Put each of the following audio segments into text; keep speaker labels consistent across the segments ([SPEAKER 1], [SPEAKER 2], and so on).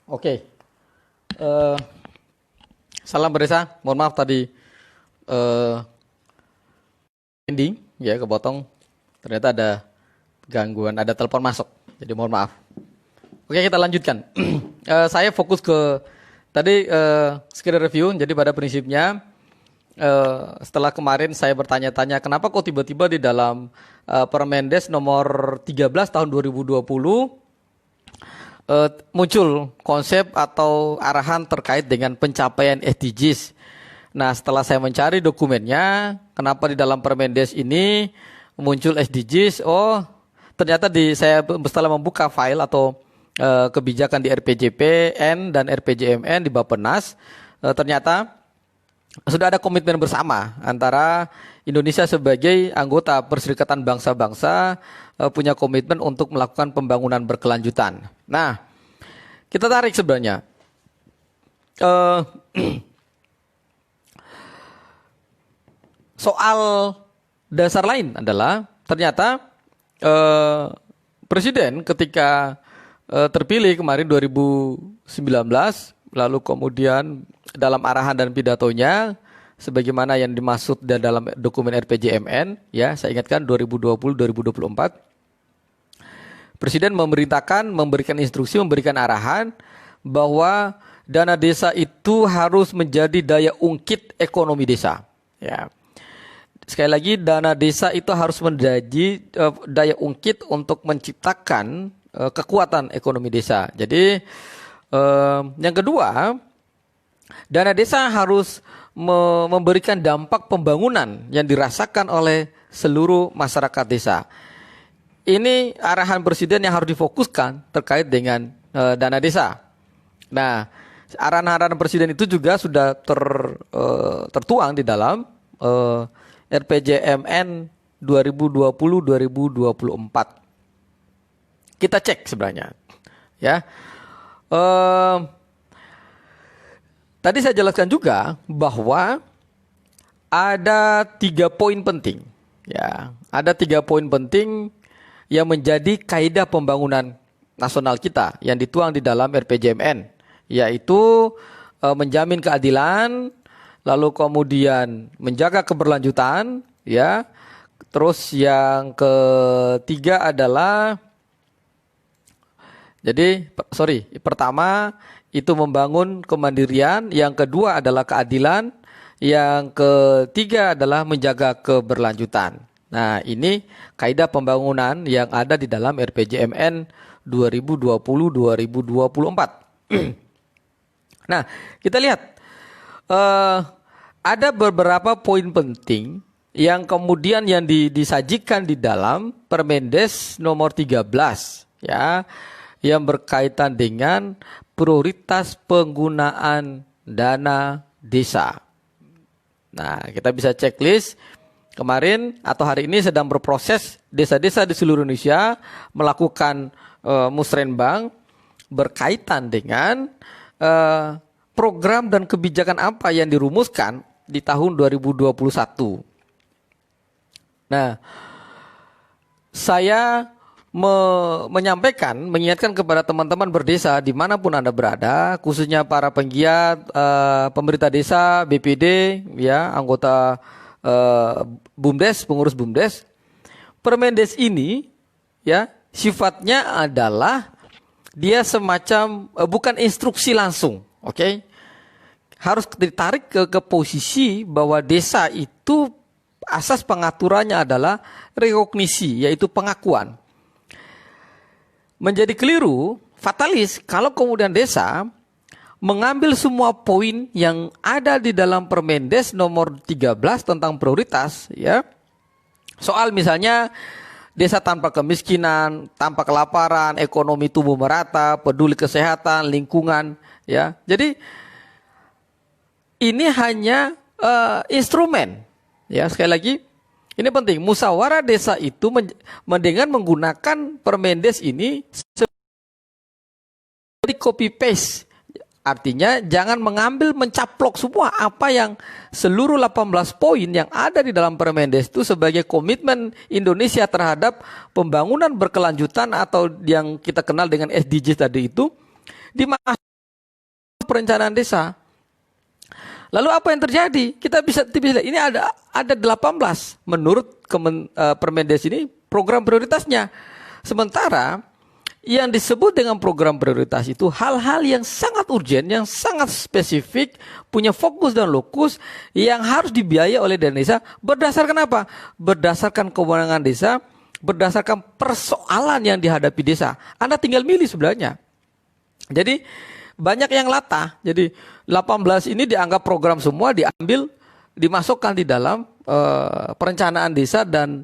[SPEAKER 1] Oke. Eh, Salam Beresa. Mohon maaf tadi eh, ending ya kepotong. Ternyata ada gangguan, ada telepon masuk. Jadi mohon maaf. Oke, kita lanjutkan. Saya fokus ke tadi sekedar review. Jadi pada prinsipnya setelah kemarin saya bertanya-tanya kenapa kok tiba-tiba di dalam Permendes nomor 13 tahun 2020 muncul konsep atau arahan terkait dengan pencapaian SDGs. Nah, setelah saya mencari dokumennya, kenapa di dalam Permendes ini muncul SDGs? Oh, ternyata saya setelah membuka file atau kebijakan di RPJPN dan RPJMN di Bappenas, ternyata sudah ada komitmen bersama antara Indonesia sebagai anggota Perserikatan Bangsa-Bangsa punya komitmen untuk melakukan pembangunan berkelanjutan. Nah, kita tarik sebenarnya. Soal dasar lain adalah ternyata Presiden ketika terpilih kemarin 2019, lalu kemudian dalam arahan dan pidatonya sebagaimana yang dimaksud dalam dokumen RPJMN, ya saya ingatkan 2020-2024, Presiden memerintahkan, memberikan instruksi, memberikan arahan bahwa dana desa itu harus menjadi daya ungkit ekonomi desa. Ya. Sekali lagi, dana desa itu harus menjadi daya ungkit untuk menciptakan kekuatan ekonomi desa. Jadi yang kedua, dana desa harus memberikan dampak pembangunan yang dirasakan oleh seluruh masyarakat desa. Ini arahan Presiden yang harus difokuskan terkait dengan dana desa. Nah, arahan-arahan Presiden itu juga sudah tertuang di dalam RPJMN 2020-2024. Kita cek sebenarnya, ya. Tadi saya jelaskan juga bahwa ada 3 poin penting, ya. Ada 3 poin penting yang menjadi kaidah pembangunan nasional kita yang dituang di dalam RPJMN, yaitu menjamin keadilan, lalu kemudian menjaga keberlanjutan, ya. Terus yang ketiga adalah pertama itu membangun kemandirian, yang kedua adalah keadilan, yang ketiga adalah menjaga keberlanjutan. Nah, ini kaidah pembangunan yang ada di dalam RPJMN 2020-2024. Nah, kita lihat ada beberapa poin penting yang kemudian yang disajikan di dalam Permendes nomor 13, ya, yang berkaitan dengan prioritas penggunaan dana desa. Nah, kita bisa checklist. Kemarin atau hari ini sedang berproses desa-desa di seluruh Indonesia melakukan musrenbang berkaitan dengan program dan kebijakan apa yang dirumuskan di tahun 2021. Nah, saya mengingatkan kepada teman-teman berdesa dimanapun Anda berada, khususnya para penggiat pemerintah desa, BPD, ya, anggota BUMDes, pengurus BUMDes. Permendes ini, ya, sifatnya adalah dia semacam bukan instruksi langsung, oke? Harus ditarik ke posisi bahwa desa itu asas pengaturannya adalah rekognisi, yaitu pengakuan. Menjadi keliru, fatalis kalau kemudian desa mengambil semua poin yang ada di dalam Permendes nomor 13 tentang prioritas, ya. Soal misalnya desa tanpa kemiskinan, tanpa kelaparan, ekonomi tumbuh merata, peduli kesehatan, lingkungan, ya. Jadi ini hanya instrumen, ya. Sekali lagi, ini penting. Musyawarah desa itu dengan menggunakan Permendes ini seperti copy paste. Artinya jangan mencaplok semua apa yang seluruh 18 poin yang ada di dalam Permendes itu sebagai komitmen Indonesia terhadap pembangunan berkelanjutan atau yang kita kenal dengan SDGs tadi itu dimasukkan perencanaan desa. Lalu apa yang terjadi? Kita bisa lihat ini ada 18 menurut Permendes ini program prioritasnya. Sementara yang disebut dengan program prioritas itu hal-hal yang sangat urgent, yang sangat spesifik, punya fokus dan lokus yang harus dibiayai oleh dana desa berdasarkan apa? Berdasarkan kewenangan desa, berdasarkan persoalan yang dihadapi desa. Anda tinggal milih sebenarnya. Jadi banyak yang latah. Jadi 18 ini dianggap program semua diambil, dimasukkan di dalam perencanaan desa dan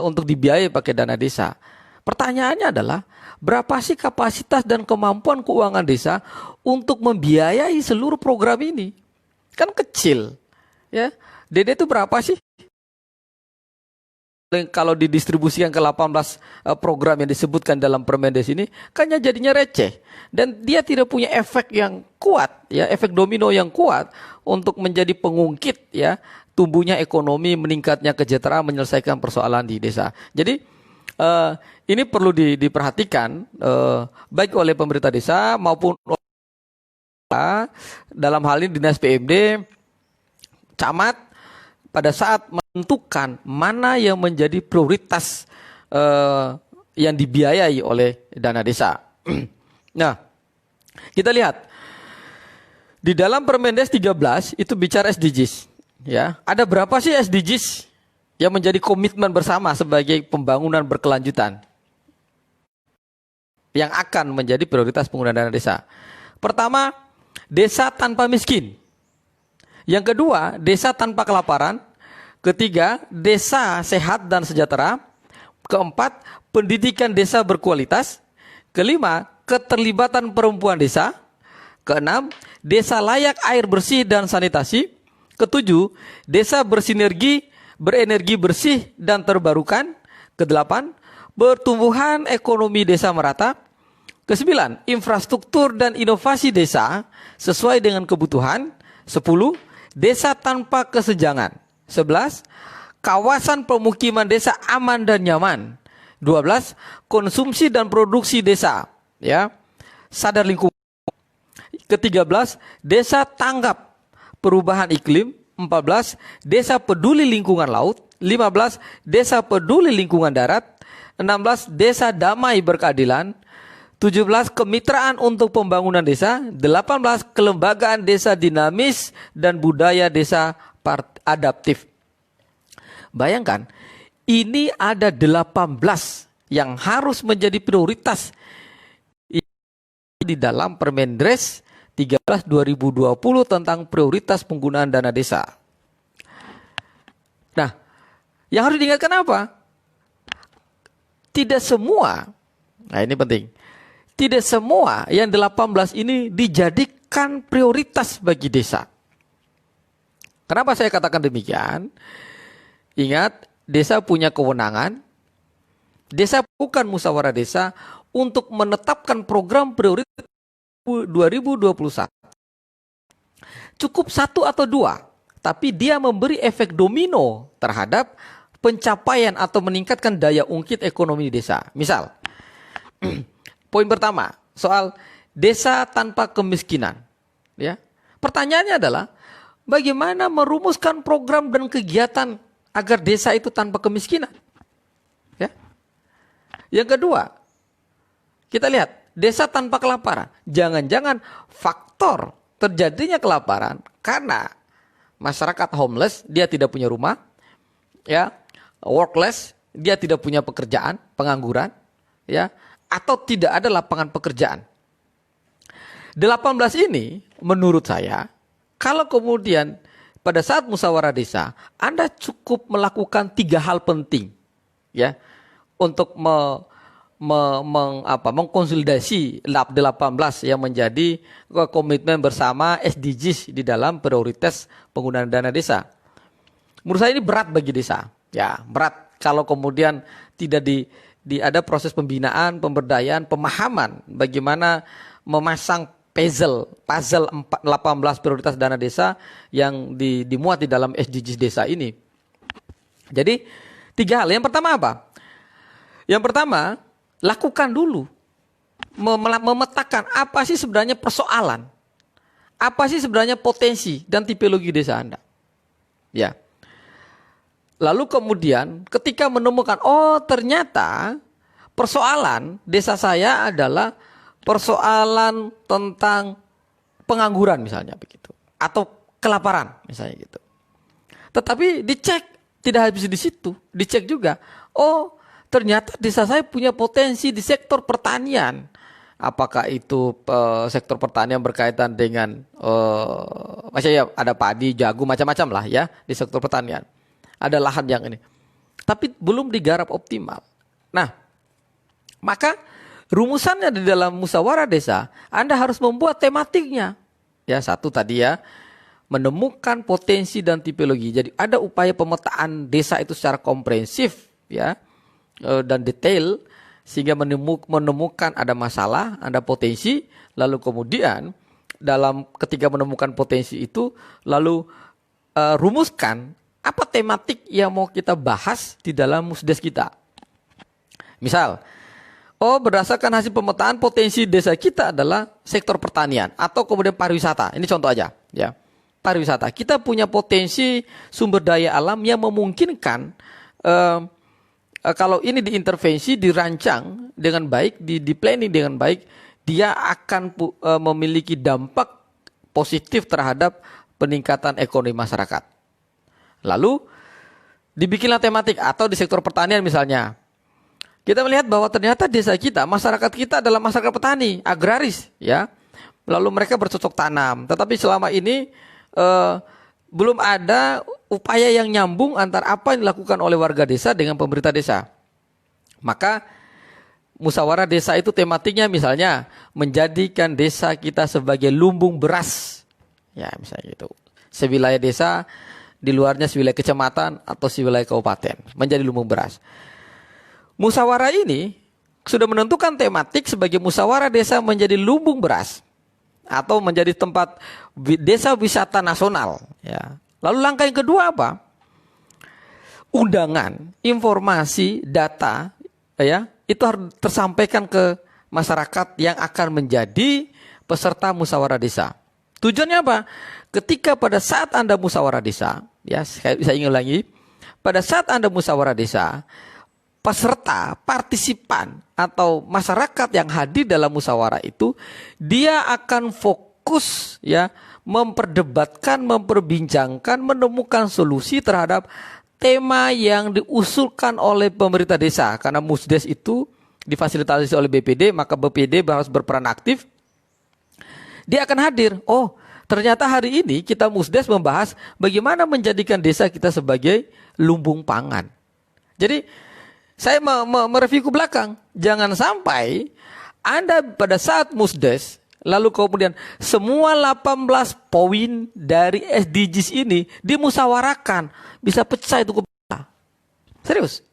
[SPEAKER 1] untuk dibiayai pakai dana desa. Pertanyaannya adalah berapa sih kapasitas dan kemampuan keuangan desa untuk membiayai seluruh program ini? Kan kecil, ya. DD itu berapa sih? Kalau didistribusikan ke 18 program yang disebutkan dalam Permendes ini, kan jadinya receh dan dia tidak punya efek yang kuat, ya, efek domino yang kuat untuk menjadi pengungkit, ya, tumbuhnya ekonomi, meningkatnya kesejahteraan, menyelesaikan persoalan di desa. Jadi ini perlu diperhatikan baik oleh pemerintah desa maupun dalam hal ini dinas PMD, camat pada saat menentukan mana yang menjadi prioritas yang dibiayai oleh dana desa. Nah, kita lihat di dalam Permendes 13 itu bicara SDGs, ya. Ada berapa sih SDGs yang menjadi komitmen bersama sebagai pembangunan berkelanjutan yang akan menjadi prioritas penggunaan dana desa? Pertama, desa tanpa miskin. Yang kedua, desa tanpa kelaparan. Ketiga, desa sehat dan sejahtera. Keempat, pendidikan desa berkualitas. Kelima, keterlibatan perempuan desa. Keenam, desa layak air bersih dan sanitasi. Ketujuh, desa berenergi bersih dan terbarukan. Kedelapan, pertumbuhan ekonomi desa merata. Kesembilan, infrastruktur dan inovasi desa sesuai dengan kebutuhan. 10, desa tanpa kesenjangan. 11, kawasan pemukiman desa aman dan nyaman. 12, konsumsi dan produksi desa, ya, sadar lingkungan. Ke-13, desa tanggap perubahan iklim. 14, desa peduli lingkungan laut. 15, desa peduli lingkungan darat. 16, desa damai berkeadilan. 17, kemitraan untuk pembangunan desa. 18, kelembagaan desa dinamis dan budaya desa adaptif. Bayangkan, ini ada 18 yang harus menjadi prioritas di dalam Permendes 13 2020 tentang prioritas penggunaan dana desa. Nah, yang harus diingatkan apa? Tidak semua, nah ini penting, tidak semua yang 18 ini dijadikan prioritas bagi desa. Kenapa saya katakan demikian? Ingat, desa punya kewenangan, desa bukan musyawarah desa untuk menetapkan program prioritas 2021. Cukup 1 atau 2, tapi dia memberi efek domino terhadap pencapaian atau meningkatkan daya ungkit ekonomi di desa. Misal, poin pertama, soal desa tanpa kemiskinan. Ya. Pertanyaannya adalah, bagaimana merumuskan program dan kegiatan agar desa itu tanpa kemiskinan? Ya. Yang kedua, kita lihat, desa tanpa kelaparan. Jangan-jangan faktor terjadinya kelaparan karena masyarakat homeless, dia tidak punya rumah, ya, workless, dia tidak punya pekerjaan, pengangguran, ya, atau tidak ada lapangan pekerjaan. 18 ini menurut saya, kalau kemudian pada saat musyawarah desa, Anda cukup melakukan 3 hal penting, ya, untuk mengkonsolidasi 18 yang menjadi komitmen bersama SDGs di dalam prioritas penggunaan dana desa. Menurut saya ini berat bagi desa, ya, berat kalau kemudian tidak ada proses pembinaan, pemberdayaan, pemahaman bagaimana memasang puzzle 18 prioritas dana desa yang dimuat di dalam SDGs desa ini. Jadi 3 hal. Yang pertama apa? Yang pertama, lakukan dulu, memetakan apa sih sebenarnya persoalan apa sih sebenarnya potensi dan tipologi desa Anda? Ya. Lalu kemudian ketika menemukan, oh ternyata persoalan desa saya adalah persoalan tentang pengangguran misalnya begitu, atau kelaparan misalnya gitu. Tetapi dicek tidak habis di situ, dicek juga, oh ternyata desa saya punya potensi di sektor pertanian. Apakah itu sektor pertanian berkaitan dengan maksudnya ya ada padi, jagung, macam-macam lah ya di sektor pertanian. Ada lahan yang ini. Tapi belum digarap optimal. Nah, maka rumusannya di dalam musyawarah desa, Anda harus membuat tematiknya. Ya, satu tadi ya, menemukan potensi dan tipologi. Jadi ada upaya pemetaan desa itu secara komprehensif ya dan detail sehingga menemukan ada masalah, ada potensi, lalu kemudian dalam ketika menemukan potensi itu lalu rumuskan apa tematik yang mau kita bahas di dalam musdes kita. Misal, oh berdasarkan hasil pemetaan potensi desa kita adalah sektor pertanian atau kemudian pariwisata. Ini contoh aja ya. Pariwisata. Kita punya potensi sumber daya alam yang memungkinkan kalau ini diintervensi, dirancang dengan baik, di planning dengan baik, dia akan memiliki dampak positif terhadap peningkatan ekonomi masyarakat. Lalu dibikinlah tematik atau di sektor pertanian misalnya. Kita melihat bahwa ternyata desa kita, masyarakat kita adalah masyarakat petani, agraris ya. Lalu mereka bercocok tanam. Tetapi selama ini belum ada upaya yang nyambung antara apa yang dilakukan oleh warga desa dengan pemerintah desa. Maka musyawarah desa itu tematiknya misalnya menjadikan desa kita sebagai lumbung beras. Ya misalnya gitu. Sewilayah desa, di luarnya sewilayah kecamatan atau sewilayah kabupaten menjadi lumbung beras. Musyawarah ini sudah menentukan tematik sebagai musyawarah desa menjadi lumbung beras atau menjadi tempat desa wisata nasional. Ya. Lalu langkah yang kedua apa? Undangan, informasi, data, ya itu harus tersampaikan ke masyarakat yang akan menjadi peserta musyawarah desa. Tujuannya apa? Ketika pada saat Anda musyawarah desa, ya saya ingin lagi, pada saat Anda musyawarah desa, peserta, partisipan atau masyarakat yang hadir dalam musyawarah itu dia akan fokus ya memperdebatkan, memperbincangkan, menemukan solusi terhadap tema yang diusulkan oleh pemerintah desa. Karena musdes itu difasilitasi oleh BPD, maka BPD harus berperan aktif. Dia akan hadir. Oh, ternyata hari ini kita musdes membahas bagaimana menjadikan desa kita sebagai lumbung pangan. Jadi saya mereview ke belakang. Jangan sampai Anda pada saat musdes lalu kemudian semua 18 poin dari SDGs ini dimusyawarahkan, bisa pecah itu kepala. Serius.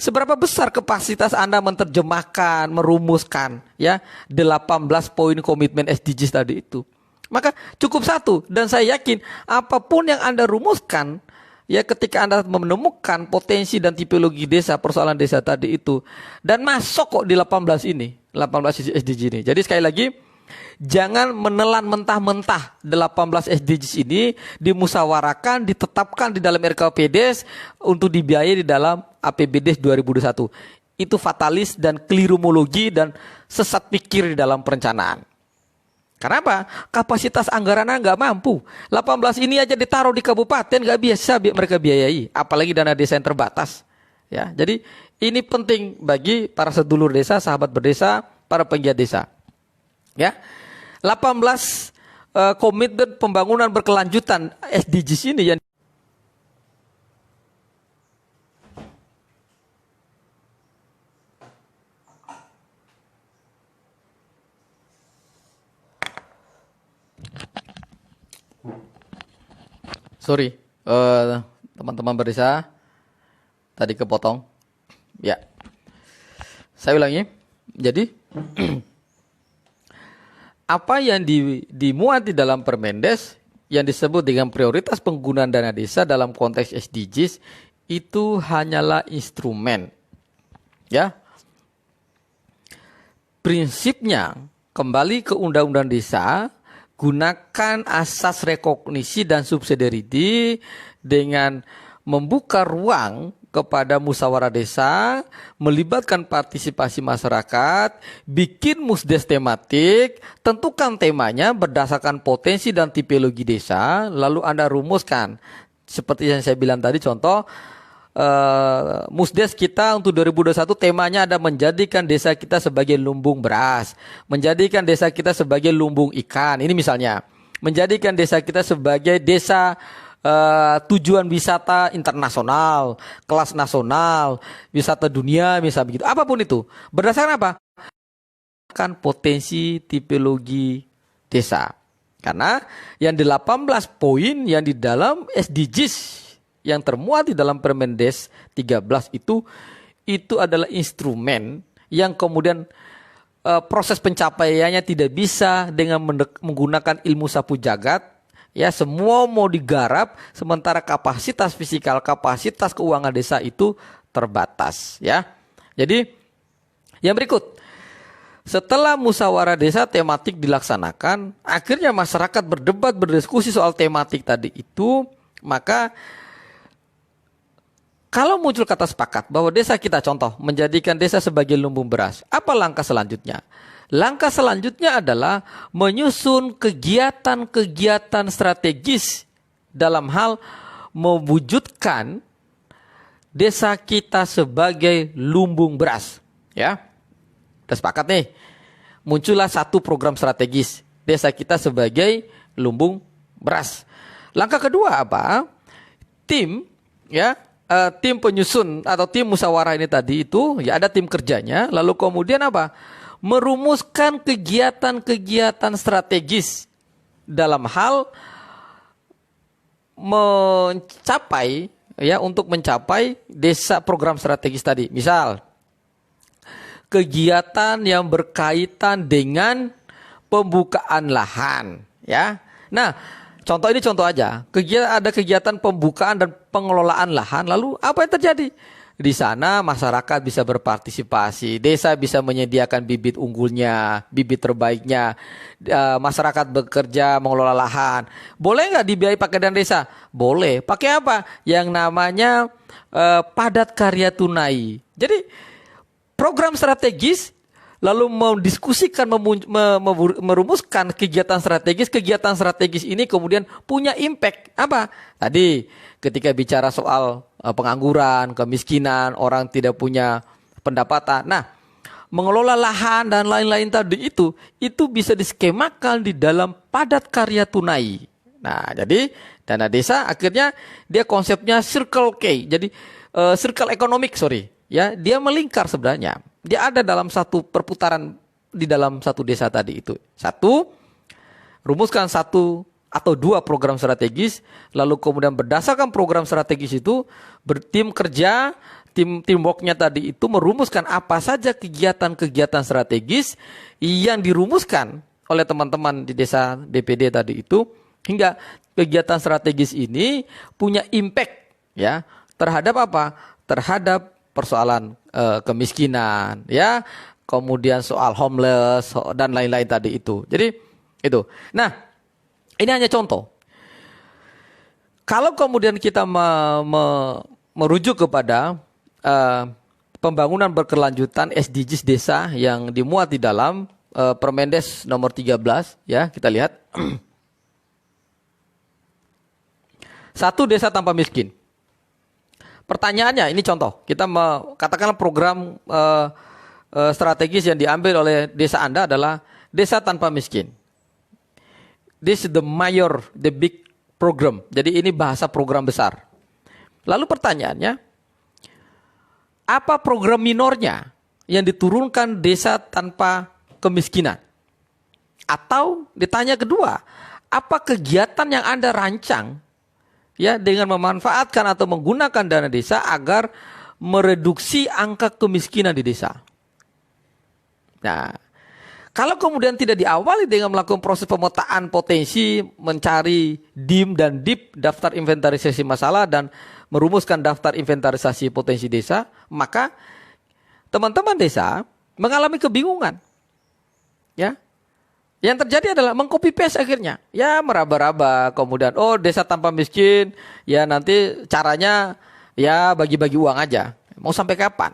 [SPEAKER 1] Seberapa besar kapasitas Anda menerjemahkan, merumuskan ya 18 poin komitmen SDGs tadi itu. Maka cukup satu, dan saya yakin apapun yang Anda rumuskan ya ketika Anda menemukan potensi dan tipologi desa, persoalan desa tadi itu, dan masuk kok di 18 ini, 18 SDG ini. Jadi sekali lagi, jangan menelan mentah-mentah 18 SDGs ini, dimusyawarahkan, ditetapkan di dalam RKPDes untuk dibiayai di dalam APBD 2021. Itu fatalis dan kelirumologi dan sesat pikir di dalam perencanaan. Kenapa? Kapasitas anggarannya nggak mampu. 18 ini aja ditaruh di kabupaten nggak bisa mereka biayai, apalagi dana desa yang terbatas. Ya, jadi ini penting bagi para sedulur desa, sahabat berdesa, para penggiat desa. Ya, 18 komitmen pembangunan berkelanjutan SDGs ini yang sorry, teman-teman berdesa tadi kepotong. Ya, saya ulangi. Jadi apa yang dimuat di dalam Permendes yang disebut dengan prioritas penggunaan dana desa dalam konteks SDGs itu hanyalah instrumen. Ya, prinsipnya kembali ke Undang-Undang Desa, gunakan asas rekognisi dan subsidiarity dengan membuka ruang kepada musyawarah desa, melibatkan partisipasi masyarakat, bikin musdes tematik, tentukan temanya berdasarkan potensi dan tipologi desa, lalu Anda rumuskan. Seperti yang saya bilang tadi, contoh, musdes kita untuk 2021 temanya ada menjadikan desa kita sebagai lumbung beras, menjadikan desa kita sebagai lumbung ikan, ini misalnya, menjadikan desa kita sebagai desa tujuan wisata internasional, kelas nasional, wisata dunia, misal begitu. Apapun itu. Berdasarkan apa? Kan potensi tipologi desa. Karena yang 18 poin yang di dalam SDGs yang termuat di dalam Permendes 13 itu adalah instrumen yang kemudian proses pencapaiannya tidak bisa dengan menggunakan ilmu sapu jagat. Ya, semua mau digarap, sementara kapasitas fisikal, kapasitas keuangan desa itu terbatas. Ya, jadi yang berikut, setelah musyawarah desa tematik dilaksanakan, akhirnya masyarakat berdebat, berdiskusi soal tematik tadi itu, maka kalau muncul kata sepakat bahwa desa kita, contoh, menjadikan desa sebagai lumbung beras, apa langkah selanjutnya? Langkah selanjutnya adalah menyusun kegiatan-kegiatan strategis dalam hal mewujudkan desa kita sebagai lumbung beras. Ya, kita sepakat nih. Muncullah satu program strategis desa kita sebagai lumbung beras. Langkah kedua apa? Tim, ya, tim penyusun atau tim musyawarah ini tadi itu, ya ada tim kerjanya. Lalu kemudian apa? Merumuskan kegiatan-kegiatan strategis dalam hal mencapai, ya, untuk mencapai desa program strategis tadi. Misal, kegiatan yang berkaitan dengan pembukaan lahan, ya. Nah, contoh ini contoh aja. Ada kegiatan pembukaan dan pengelolaan lahan, lalu apa yang terjadi? Di sana masyarakat bisa berpartisipasi, desa bisa menyediakan bibit unggulnya, bibit terbaiknya, masyarakat bekerja mengelola lahan. Boleh nggak dibiayai pakai dana desa? Boleh. Pakai apa? Yang namanya padat karya tunai. Jadi program strategis lalu mendiskusikan, merumuskan kegiatan strategis ini kemudian punya impact apa? Tadi ketika bicara soal pengangguran, kemiskinan, orang tidak punya pendapatan. Nah, mengelola lahan dan lain-lain tadi itu bisa diskemakan di dalam padat karya tunai. Nah, jadi dana desa akhirnya dia konsepnya circle K. Jadi circle economic, ya, dia melingkar sebenarnya. Dia ada dalam satu perputaran di dalam satu desa tadi itu. Satu, rumuskan satu atau dua program strategis, lalu kemudian berdasarkan program strategis itu bertim kerja, teamworknya tadi itu merumuskan apa saja kegiatan-kegiatan strategis yang dirumuskan oleh teman-teman di desa DPD tadi itu, hingga kegiatan strategis ini punya impact, ya, terhadap apa? Terhadap persoalan kemiskinan, ya, kemudian soal homeless dan lain-lain tadi itu. Jadi itu. Nah, ini hanya contoh. Kalau kemudian kita merujuk kepada pembangunan berkelanjutan SDGs desa yang dimuat di dalam Permendes nomor 13, ya, kita lihat. Satu, desa tanpa miskin. Pertanyaannya, ini contoh. Kita katakanlah program strategis yang diambil oleh desa Anda adalah desa tanpa miskin. This is the big program. Jadi ini bahasa program besar. Lalu pertanyaannya, apa program minornya yang diturunkan desa tanpa kemiskinan? Atau ditanya kedua, apa kegiatan yang Anda rancang, ya, dengan memanfaatkan atau menggunakan dana desa agar mereduksi angka kemiskinan di desa? Nah, kalau kemudian tidak diawali dengan melakukan proses pemetaan potensi, mencari DIM dan DIP, daftar inventarisasi masalah, dan merumuskan daftar inventarisasi potensi desa, maka teman-teman desa mengalami kebingungan. Ya, Yang terjadi adalah mengcopy paste akhirnya. Ya meraba-raba, kemudian desa tanpa miskin, ya nanti caranya ya bagi-bagi uang aja. Mau sampai kapan?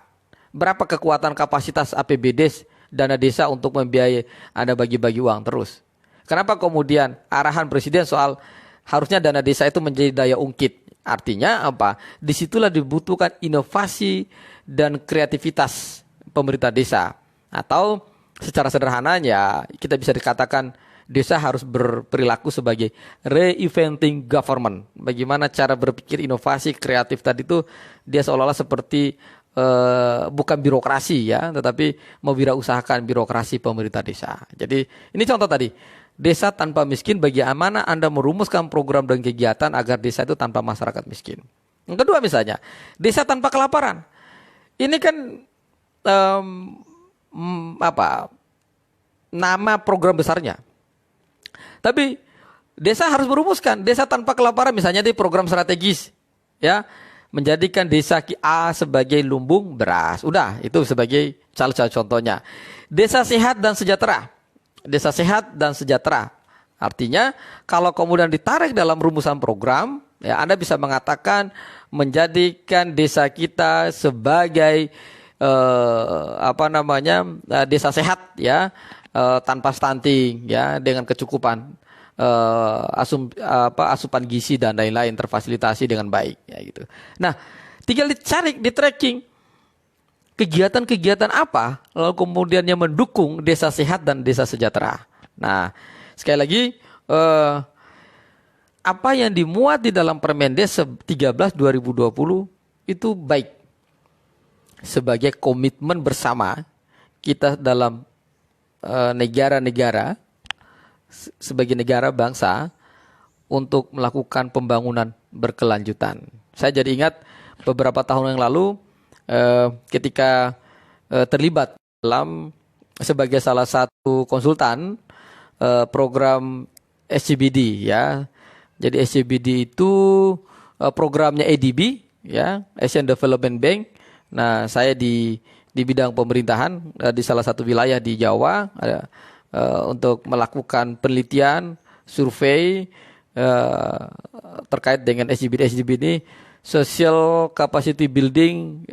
[SPEAKER 1] Berapa kekuatan kapasitas APBD dana desa untuk membiayai Anda bagi-bagi uang terus? Kenapa kemudian arahan presiden soal harusnya dana desa itu menjadi daya ungkit? Artinya apa? Disitulah dibutuhkan inovasi dan kreativitas pemerintah desa. Atau secara sederhananya kita bisa dikatakan desa harus berperilaku sebagai reinventing government. Bagaimana cara berpikir inovasi kreatif tadi itu dia seolah-olah seperti bukan birokrasi ya, tetapi mewirausahakan birokrasi pemerintah desa. Jadi ini contoh tadi. Desa tanpa miskin, bagaimana Anda merumuskan program dan kegiatan agar desa itu tanpa masyarakat miskin. Yang kedua misalnya, desa tanpa kelaparan. Ini kan nama program besarnya. Tapi desa harus merumuskan desa tanpa kelaparan misalnya di program strategis ya, menjadikan desa A sebagai lumbung beras. Udah, itu sebagai salah satu contohnya. Desa sehat dan sejahtera. Desa sehat dan sejahtera. Artinya kalau kemudian ditarik dalam rumusan program, ya Anda bisa mengatakan menjadikan desa kita sebagai desa sehat ya, tanpa stunting ya, dengan kecukupan asupan gizi dan lain-lain terfasilitasi dengan baik ya gitu. Nah, tinggal dicari di tracking kegiatan-kegiatan apa lalu kemudian yang mendukung desa sehat dan desa sejahtera. Nah, sekali lagi apa yang dimuat di dalam Permendes 13 2020 itu baik sebagai komitmen bersama kita dalam negara-negara sebagai negara bangsa untuk melakukan pembangunan berkelanjutan. Saya jadi ingat beberapa tahun yang lalu ketika terlibat dalam sebagai salah satu konsultan program SCBD ya. Jadi SCBD itu programnya ADB ya, Asian Development Bank. Nah, saya di bidang pemerintahan di salah satu wilayah di Jawa untuk melakukan penelitian, survei terkait dengan SDGs ini, Social Capacity Building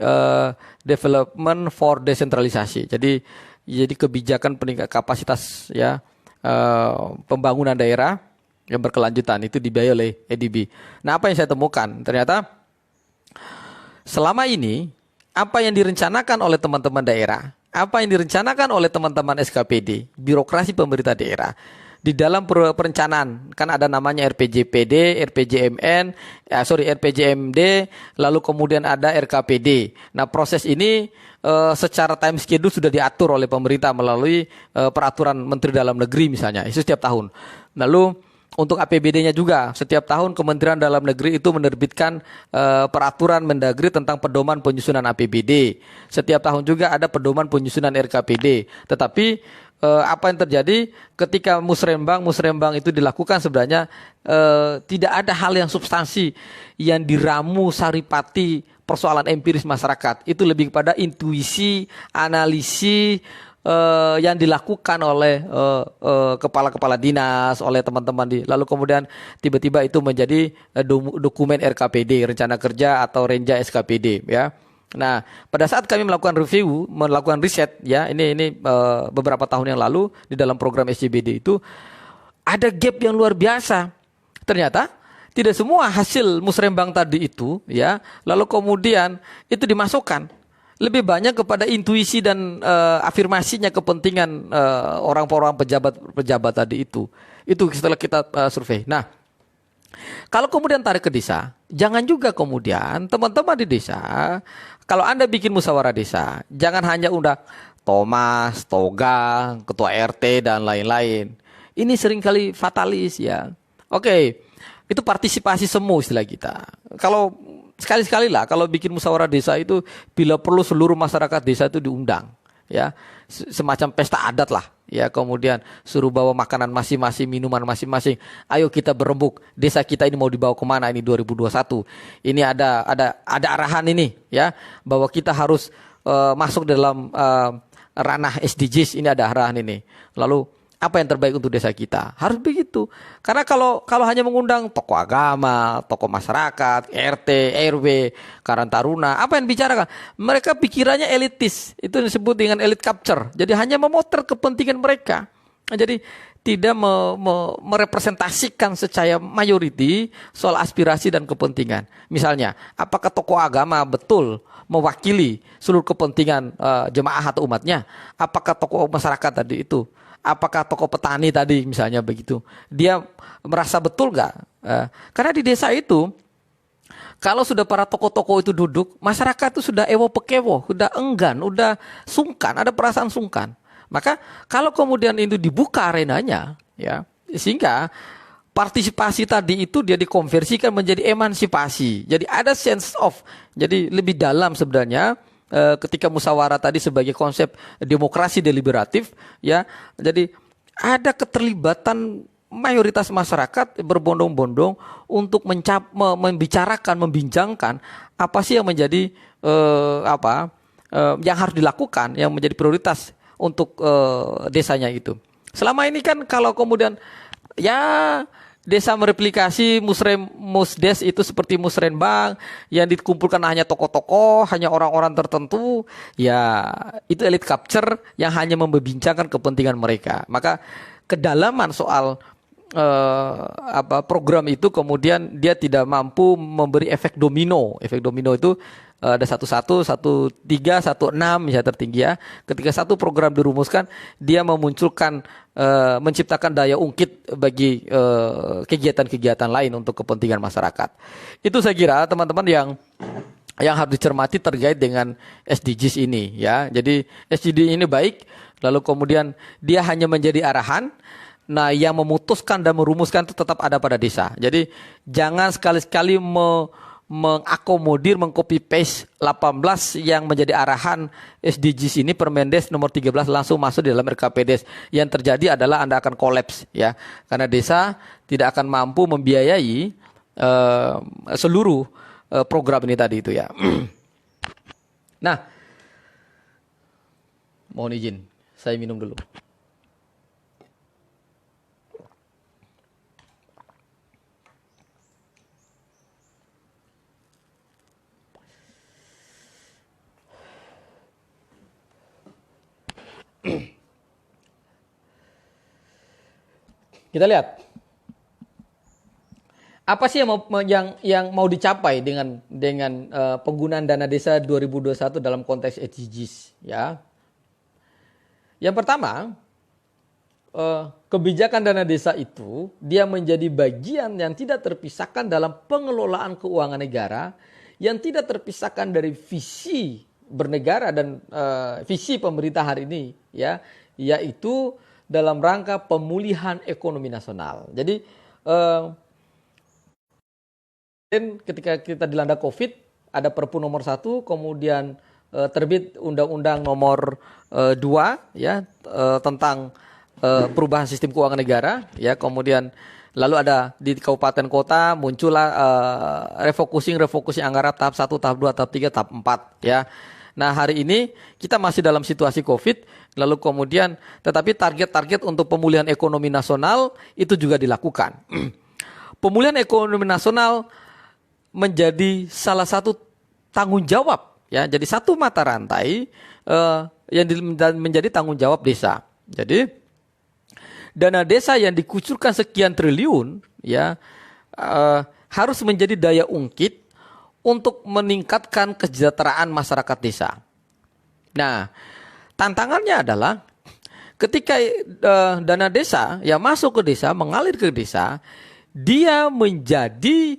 [SPEAKER 1] Development for Decentralisasi. Jadi kebijakan peningkat kapasitas ya pembangunan daerah yang berkelanjutan itu dibiayai oleh ADB. Nah, apa yang saya temukan? Ternyata selama ini apa yang direncanakan oleh teman-teman daerah, apa yang direncanakan oleh teman-teman SKPD, birokrasi pemerintah daerah, di dalam perencanaan, kan ada namanya RPJPD, RPJMD, lalu kemudian ada RKPD. Nah, proses ini secara time schedule sudah diatur oleh pemerintah melalui peraturan Menteri Dalam Negeri misalnya, itu setiap tahun. Lalu untuk APBD-nya juga, setiap tahun Kementerian Dalam Negeri itu menerbitkan peraturan Mendagri tentang pedoman penyusunan APBD. Setiap tahun juga ada pedoman penyusunan RKPD. Tetapi apa yang terjadi ketika musrembang itu dilakukan sebenarnya tidak ada hal yang substansi yang diramu saripati persoalan empiris masyarakat. Itu lebih kepada intuisi, analisis yang dilakukan oleh kepala-kepala dinas, oleh teman-teman lalu kemudian tiba-tiba itu menjadi dokumen RKPD, rencana kerja atau renja SKPD ya. Nah, pada saat kami melakukan review, melakukan riset ya, ini beberapa tahun yang lalu di dalam program SCBD itu ada gap yang luar biasa. Ternyata tidak semua hasil musrembang tadi itu ya, lalu kemudian itu dimasukkan. Lebih banyak kepada intuisi dan afirmasinya kepentingan orang-orang pejabat tadi itu. Itu setelah kita survei. Nah, kalau kemudian tarik ke desa, jangan juga kemudian teman-teman di desa, kalau Anda bikin musyawarah desa, jangan hanya undang Thomas, Toga, ketua RT dan lain-lain. Ini seringkali fatalis ya. Oke, itu partisipasi semu istilah kita. Kalau sekali-sekali lah kalau bikin musyawarah desa itu bila perlu seluruh masyarakat desa itu diundang ya, semacam pesta adat lah ya, kemudian suruh bawa makanan masing-masing, minuman masing-masing, ayo kita berembuk desa kita ini mau dibawa kemana ini 2021 ini ada arahan ini ya, bahwa kita harus masuk dalam ranah SDGs, ini ada arahan ini, lalu apa yang terbaik untuk desa kita. Harus begitu. Karena kalau hanya mengundang tokoh agama, tokoh masyarakat, RT, RW, Karang Taruna, apa yang bicarakan? Mereka pikirannya elitis. Itu disebut dengan elite capture. Jadi hanya memotret kepentingan mereka. Jadi tidak merepresentasikan secara mayoriti soal aspirasi dan kepentingan. Misalnya, apakah tokoh agama betul mewakili seluruh kepentingan jemaah atau umatnya? Apakah tokoh masyarakat tadi itu? Apakah tokoh petani tadi misalnya begitu? Dia merasa betul nggak? Karena di desa itu, kalau sudah para tokoh-tokoh itu duduk, masyarakat itu sudah ewo pekewo, sudah enggan, sudah sungkan, ada perasaan sungkan. Maka kalau kemudian itu dibuka arenanya, ya, sehingga partisipasi tadi itu dia dikonversikan menjadi emansipasi. Jadi ada sense of, jadi lebih dalam sebenarnya ketika musyawarah tadi sebagai konsep demokrasi deliberatif, ya. Jadi ada keterlibatan mayoritas masyarakat berbondong-bondong untuk membicarakan, membincangkan apa sih yang menjadi yang harus dilakukan, yang menjadi prioritas untuk desanya itu. Selama ini kan kalau kemudian ya desa mereplikasi musdes itu seperti musrenbang yang dikumpulkan hanya tokoh-tokoh, hanya orang-orang tertentu, ya itu elite capture yang hanya membincangkan kepentingan mereka. Maka kedalaman soal program itu kemudian dia tidak mampu memberi efek domino. Efek domino itu ada 11, 13, 16 ya tertinggi ya. Ketika satu program dirumuskan, dia memunculkan menciptakan daya ungkit bagi kegiatan-kegiatan lain untuk kepentingan masyarakat. Itu saya kira teman-teman yang harus dicermati terkait dengan SDGs ini ya. Jadi SDG ini baik, lalu kemudian dia hanya menjadi arahan. Nah, yang memutuskan dan merumuskan itu tetap ada pada desa. Jadi jangan sekali-sekali mengakomodir, mengcopy paste 18 yang menjadi arahan SDGs ini Permendes nomor 13 langsung masuk di dalam RKPDes. Yang terjadi adalah Anda akan kolaps ya. Karena desa tidak akan mampu membiayai seluruh program ini tadi itu ya. Nah, mohon izin, saya minum dulu. Kita lihat apa sih yang mau dicapai dengan penggunaan dana desa 2021 dalam konteks SDGs ya. Yang pertama, kebijakan dana desa itu dia menjadi bagian yang tidak terpisahkan dalam pengelolaan keuangan negara, yang tidak terpisahkan dari visi bernegara dan visi pemerintah hari ini ya, yaitu dalam rangka pemulihan ekonomi nasional. Jadi ketika kita dilanda COVID, ada Perpu nomor 1, kemudian terbit Undang-Undang nomor 2 ya tentang perubahan sistem keuangan negara ya, kemudian lalu ada di kabupaten kota muncullah refocusing anggaran tahap 1, tahap 2, tahap 3, tahap 4 ya. Nah, hari ini kita masih dalam situasi COVID, lalu kemudian tetapi target-target untuk pemulihan ekonomi nasional itu juga dilakukan. Pemulihan ekonomi nasional menjadi salah satu tanggung jawab ya. Jadi satu mata rantai yang menjadi tanggung jawab desa. Jadi dana desa yang dikucurkan sekian triliun ya harus menjadi daya ungkit untuk meningkatkan kesejahteraan masyarakat desa. Nah, tantangannya adalah ketika dana desa yang masuk ke desa, mengalir ke desa, dia menjadi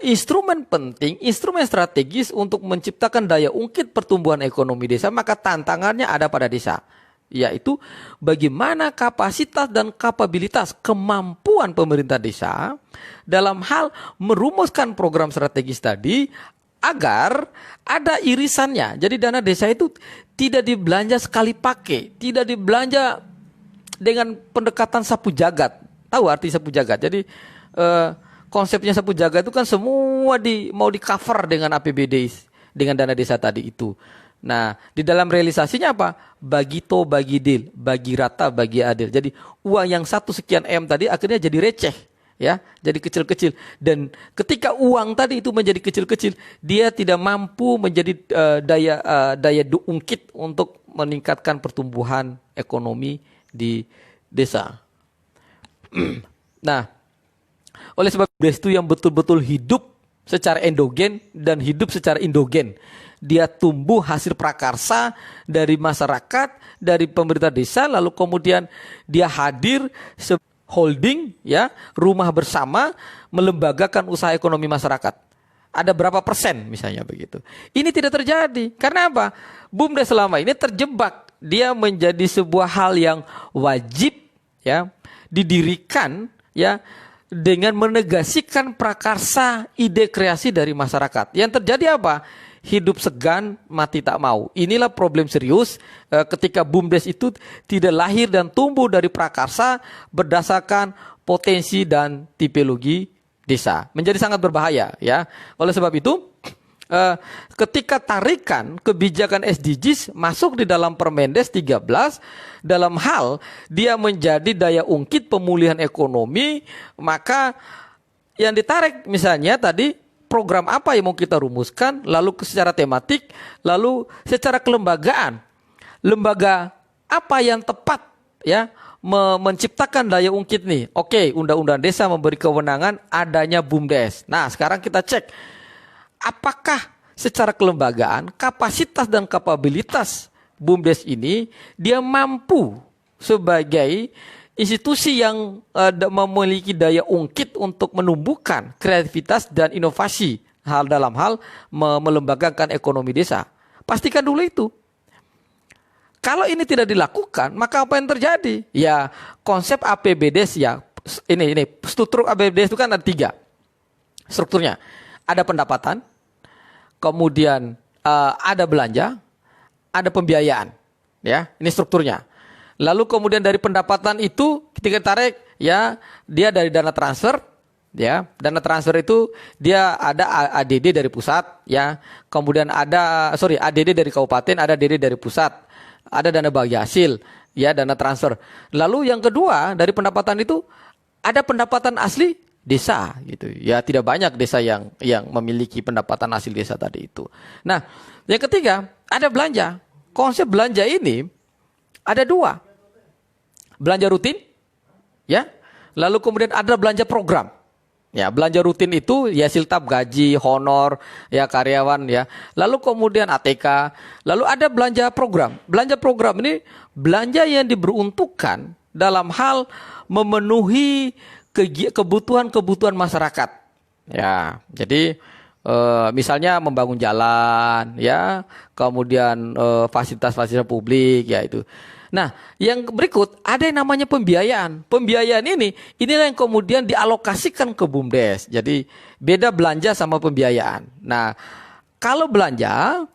[SPEAKER 1] instrumen penting, instrumen strategis untuk menciptakan daya ungkit pertumbuhan ekonomi desa, maka tantangannya ada pada desa. Yaitu bagaimana kapasitas dan kapabilitas kemampuan pemerintah desa dalam hal merumuskan program strategis tadi agar ada irisannya. Jadi dana desa itu tidak dibelanja sekali pakai, tidak dibelanja dengan pendekatan sapu jagat. Tahu arti sapu jagat? Jadi konsepnya sapu jagat itu kan semua mau di cover dengan APBD, dengan dana desa tadi itu. Nah, di dalam realisasinya apa? Bagi to, bagi deal, bagi rata, bagi adil. Jadi uang yang 1 sekian M tadi akhirnya jadi receh, ya, jadi kecil-kecil. Dan ketika uang tadi itu menjadi kecil-kecil, dia tidak mampu menjadi daya ungkit untuk meningkatkan pertumbuhan ekonomi di desa. Nah, oleh sebab itu yang betul-betul hidup secara endogen dan hidup secara indogen. Dia tumbuh hasil prakarsa dari masyarakat, dari pemerintah desa, lalu kemudian dia hadir holding, ya, rumah bersama, melembagakan usaha ekonomi masyarakat. Ada berapa persen misalnya begitu. Ini tidak terjadi. Karena apa? BUMDes selama ini terjebak. Dia menjadi sebuah hal yang wajib, ya, didirikan, ya, dengan menegasikan prakarsa ide kreasi dari masyarakat. Yang terjadi apa? Hidup segan, mati tak mau. Inilah problem serius ketika BUMDes itu tidak lahir dan tumbuh dari prakarsa berdasarkan potensi dan tipologi desa. Menjadi sangat berbahaya, ya. Oleh sebab itu, ketika tarikan kebijakan SDGs masuk di dalam Permendes 13 dalam hal dia menjadi daya ungkit pemulihan ekonomi, maka yang ditarik misalnya tadi program apa yang mau kita rumuskan, lalu secara tematik, lalu secara kelembagaan. Lembaga apa yang tepat, ya, menciptakan daya ungkit nih. Oke, Undang-Undang Desa memberi kewenangan adanya BUMDes. Nah, sekarang kita cek apakah secara kelembagaan, kapasitas dan kapabilitas BUMDes ini dia mampu sebagai institusi yang memiliki daya ungkit untuk menumbuhkan kreativitas dan inovasi dalam hal melembagakan ekonomi desa. Pastikan dulu itu. Kalau ini tidak dilakukan, maka apa yang terjadi? Ya, konsep APBDes, ya, ini struktur APBDes itu kan ada 3 strukturnya. Ada pendapatan, kemudian ada belanja, ada pembiayaan. Ya, ini strukturnya. Lalu kemudian dari pendapatan itu ketika tarik, ya, dia dari dana transfer, ya. Dana transfer itu dia ada ADD dari pusat, ya. Kemudian ada ADD dari kabupaten, ada ADD dari pusat. Ada dana bagi hasil, ya, dana transfer. Lalu yang kedua, dari pendapatan itu ada pendapatan asli desa gitu. Ya, tidak banyak desa yang memiliki pendapatan hasil desa tadi itu. Nah, yang ketiga, ada belanja. Konsep belanja ini ada 2. Belanja rutin, ya. Lalu kemudian ada belanja program. Ya, belanja rutin itu ya siltap gaji, honor, ya, karyawan, ya. Lalu kemudian ATK, lalu ada belanja program. Belanja program ini belanja yang diperuntukkan dalam hal memenuhi kebutuhan-kebutuhan masyarakat. Ya, jadi misalnya membangun jalan, ya, kemudian fasilitas-fasilitas publik, ya itu. Nah, yang berikut ada yang namanya pembiayaan. Pembiayaan inilah yang kemudian dialokasikan ke BUMDes. Jadi beda belanja sama pembiayaan. Nah, kalau belanja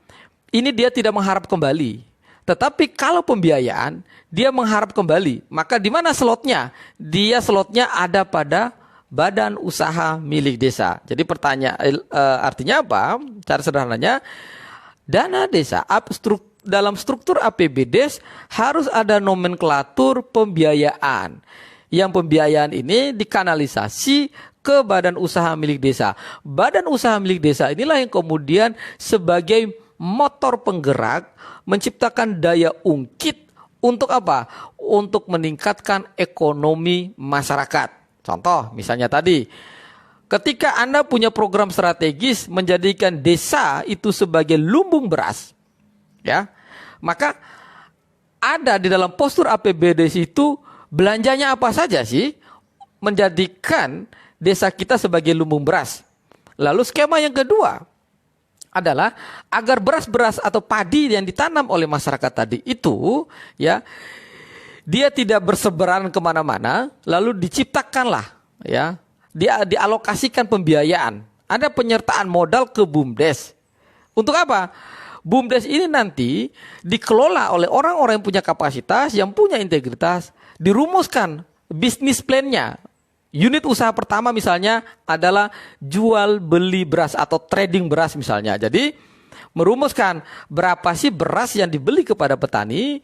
[SPEAKER 1] ini dia tidak mengharap kembali. Tetapi kalau pembiayaan dia mengharap kembali. Maka di mana slotnya? Dia slotnya ada pada badan usaha milik desa. Jadi artinya apa? Cara sederhananya, dana desa dalam struktur APBDes harus ada nomenklatur pembiayaan. Yang pembiayaan ini dikanalisasi ke badan usaha milik desa. Badan usaha milik desa inilah yang kemudian sebagai motor penggerak menciptakan daya ungkit untuk apa? Untuk meningkatkan ekonomi masyarakat. Contoh misalnya tadi, ketika Anda punya program strategis menjadikan desa itu sebagai lumbung beras, ya, maka ada di dalam postur APBDes itu belanjanya apa saja sih menjadikan desa kita sebagai lumbung beras. Lalu skema yang kedua adalah agar beras-beras atau padi yang ditanam oleh masyarakat tadi itu, ya, dia tidak bersebaran kemana-mana, lalu diciptakanlah, ya, dia dialokasikan pembiayaan. Ada penyertaan modal ke BUMDes. Untuk apa? BUMDes ini nanti dikelola oleh orang-orang yang punya kapasitas, yang punya integritas, dirumuskan bisnis plan-nya. Unit usaha pertama misalnya adalah jual beli beras atau trading beras misalnya. Jadi merumuskan berapa sih beras yang dibeli kepada petani,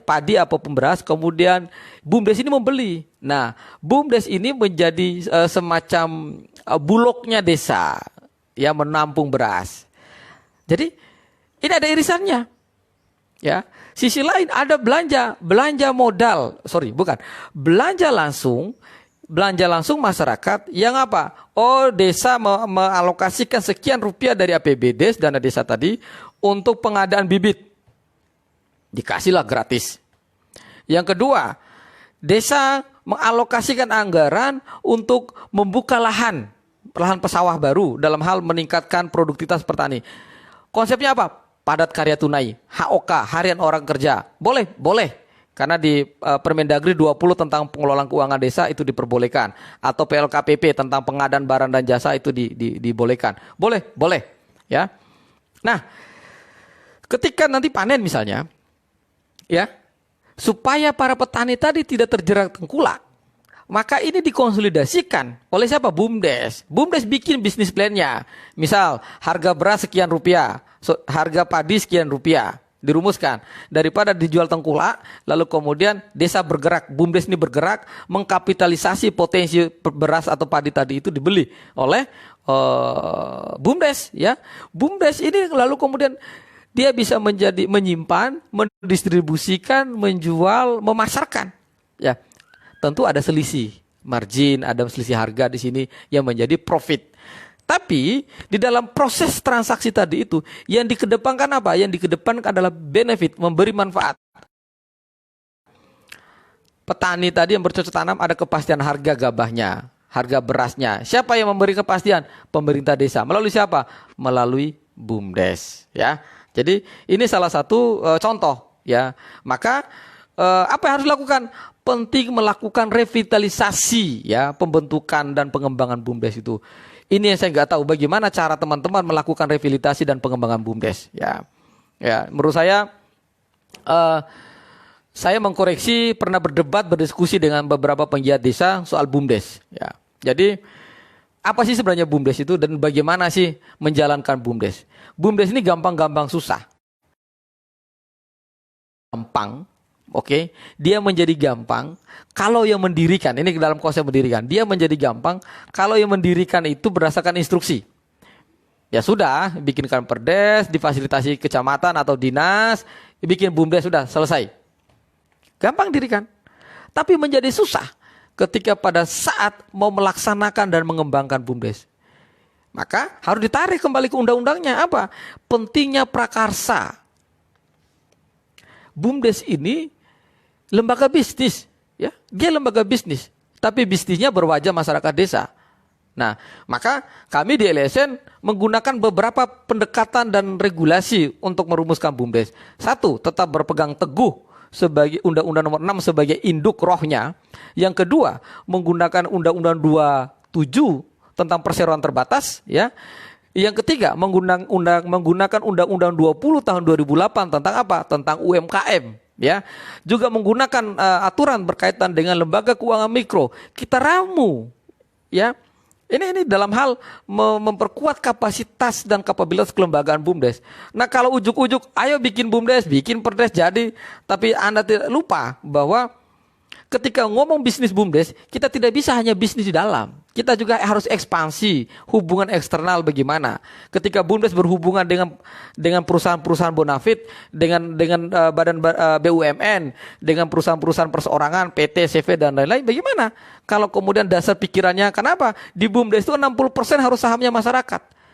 [SPEAKER 1] padi apapun beras, kemudian BUMDes ini membeli. Nah, BUMDes ini menjadi semacam bulognya desa yang menampung beras. Jadi ini ada irisannya. Ya, sisi lain ada belanja modal, belanja langsung masyarakat yang apa? Oh, desa mengalokasikan sekian rupiah dari APBD dana desa tadi untuk pengadaan bibit. Dikasihlah gratis. Yang kedua, desa mengalokasikan anggaran untuk membuka lahan pesawah baru dalam hal meningkatkan produktivitas petani. Konsepnya apa? Padat karya tunai, HOK, harian orang kerja. Boleh. Karena di Permendagri 20 tentang pengelolaan keuangan desa itu diperbolehkan. Atau PLKPP tentang pengadaan barang dan jasa itu dibolehkan. Boleh. Ya. Nah, ketika nanti panen misalnya, ya, supaya para petani tadi tidak terjerat tengkulak, maka ini dikonsolidasikan oleh siapa? BUMDes. BUMDes bikin bisnis plan-nya. Misal, harga beras sekian rupiah, harga padi sekian rupiah. Dirumuskan. Daripada dijual tengkulak, lalu kemudian desa bergerak, BUMDes ini bergerak, mengkapitalisasi potensi beras atau padi tadi itu dibeli oleh BUMDes. Ya. BUMDes ini lalu kemudian dia bisa menyimpan, mendistribusikan, menjual, memasarkan. Ya. Tentu ada selisih margin, ada selisih harga di sini yang menjadi profit. Tapi di dalam proses transaksi tadi itu yang dikedepankan apa? Yang dikedepankan adalah benefit, memberi manfaat. Petani tadi yang bercocok tanam ada kepastian harga gabahnya, harga berasnya. Siapa yang memberi kepastian? Pemerintah desa. Melalui siapa? Melalui BUMDes. Ya. Jadi ini salah satu contoh. Ya. Maka apa yang harus dilakukan? Penting melakukan revitalisasi, ya, pembentukan dan pengembangan BUMDes itu. Ini yang saya nggak tahu bagaimana cara teman-teman melakukan revitalisasi dan pengembangan BUMDes. Ya, menurut saya mengkoreksi pernah berdiskusi dengan beberapa penggiat desa soal BUMDes. Ya, jadi apa sih sebenarnya BUMDes itu dan bagaimana sih menjalankan BUMDes? BUMDes ini gampang-gampang susah. Gampang. Oke, dia menjadi gampang kalau yang mendirikan, ini dalam konsep mendirikan, dia menjadi gampang kalau yang mendirikan itu berdasarkan instruksi. Ya sudah, bikinkan perdes, difasilitasi kecamatan atau dinas, bikin BUMDes, sudah selesai. Gampang dirikan. Tapi menjadi susah ketika pada saat mau melaksanakan dan mengembangkan BUMDes. Maka harus ditarik kembali ke undang-undangnya. Apa? Pentingnya prakarsa. BUMDes ini lembaga bisnis, ya, dia lembaga bisnis, tapi bisnisnya berwajah masyarakat desa. Nah, maka kami di LSN menggunakan beberapa pendekatan dan regulasi untuk merumuskan BUMDes. Satu, tetap berpegang teguh sebagai Undang-Undang Nomor 6 sebagai induk rohnya. Yang kedua, menggunakan Undang-Undang 27 tentang perseroan terbatas, ya. Yang ketiga, menggunakan Undang-Undang 20 tahun 2008 tentang apa? Tentang UMKM. Ya, juga menggunakan aturan berkaitan dengan lembaga keuangan mikro. Kita ramu, ya. Ini dalam hal memperkuat kapasitas dan kapabilitas kelembagaan BUMDes. Nah, kalau ujuk-ujuk, ayo bikin BUMDes, bikin perdes jadi, tapi Anda tidak lupa bahwa ketika ngomong bisnis BUMDes, kita tidak bisa hanya bisnis di dalam. Kita juga harus ekspansi, hubungan eksternal bagaimana. Ketika BUMDes berhubungan dengan perusahaan-perusahaan bonafit, dengan badan BUMN, dengan perusahaan-perusahaan perseorangan, PT, CV dan lain-lain, bagaimana? Kalau kemudian dasar pikirannya, kenapa? Di BUMDes itu 60% harus sahamnya masyarakat.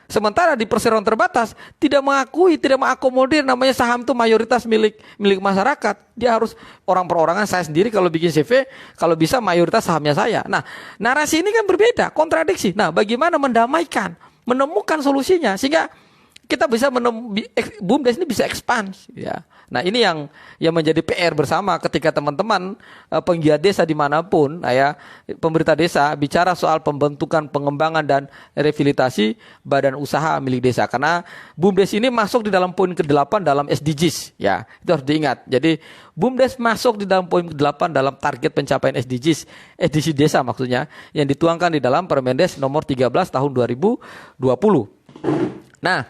[SPEAKER 1] Sementara di perseroan terbatas tidak mengakomodir namanya saham itu mayoritas milik masyarakat. Dia harus orang perorangan, saya sendiri kalau bikin CV, kalau bisa mayoritas sahamnya saya. Nah, narasi ini kan berbeda, kontradiksi. Nah, bagaimana mendamaikan, menemukan solusinya sehingga kita bisa BUMDes ini bisa expand, ya. Nah, ini yang menjadi PR bersama ketika teman-teman penggiat desa dimanapun, ya, pemerintah desa bicara soal pembentukan, pengembangan dan revitalisasi badan usaha milik desa. Karena BUMDes ini masuk di dalam poin ke-8 dalam SDGs, ya. Itu harus diingat. Jadi BUMDes masuk di dalam poin ke-8 dalam target pencapaian SDGs desa maksudnya, yang dituangkan di dalam Permendes nomor 13 tahun 2020. Nah,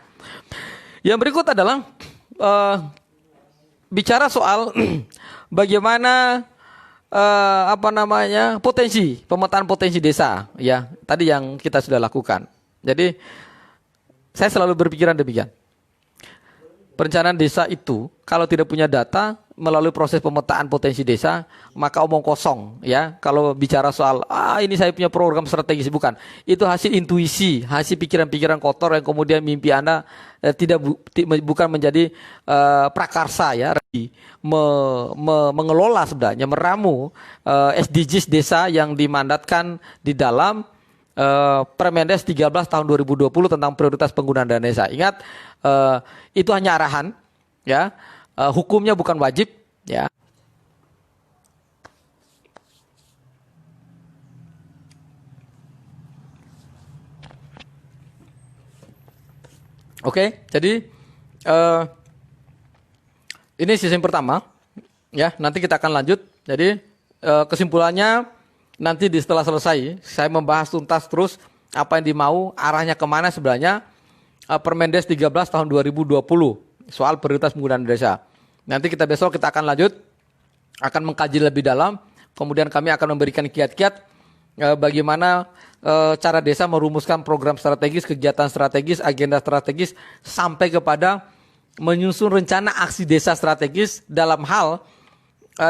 [SPEAKER 1] Yang berikut adalah bicara soal bagaimana pemetaan potensi desa, ya tadi yang kita sudah lakukan. Jadi saya selalu berpikiran demikian. Perencanaan desa itu kalau tidak punya data melalui proses pemetaan potensi desa, maka omong kosong, ya. Kalau bicara soal ini saya punya program strategis, bukan. Itu hasil intuisi, hasil pikiran-pikiran kotor yang kemudian mimpi Anda bukan menjadi prakarsa, ya. Mengelola sebenarnya, meramu SDGs desa yang dimandatkan di dalam Permendes 13 tahun 2020 tentang prioritas penggunaan dana desa. Ingat, itu hanya arahan, ya. Hukumnya bukan wajib, ya. Oke, jadi ini sesi pertama, ya. Nanti kita akan lanjut. Jadi kesimpulannya nanti setelah selesai, saya membahas tuntas terus apa yang dimau, arahnya kemana sebenarnya Permendes 13 tahun 2020 soal prioritas penggunaan desa. Nanti besok kita akan lanjut, akan mengkaji lebih dalam, kemudian kami akan memberikan kiat-kiat bagaimana cara desa merumuskan program strategis, kegiatan strategis, agenda strategis, sampai kepada menyusun rencana aksi desa strategis dalam hal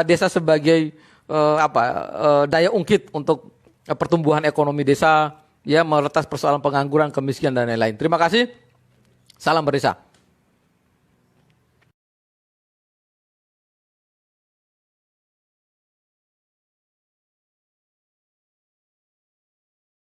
[SPEAKER 1] desa sebagai daya ungkit untuk pertumbuhan ekonomi desa, ya, meretas persoalan pengangguran, kemiskinan dan lain-lain. Terima kasih. Salam berdesa.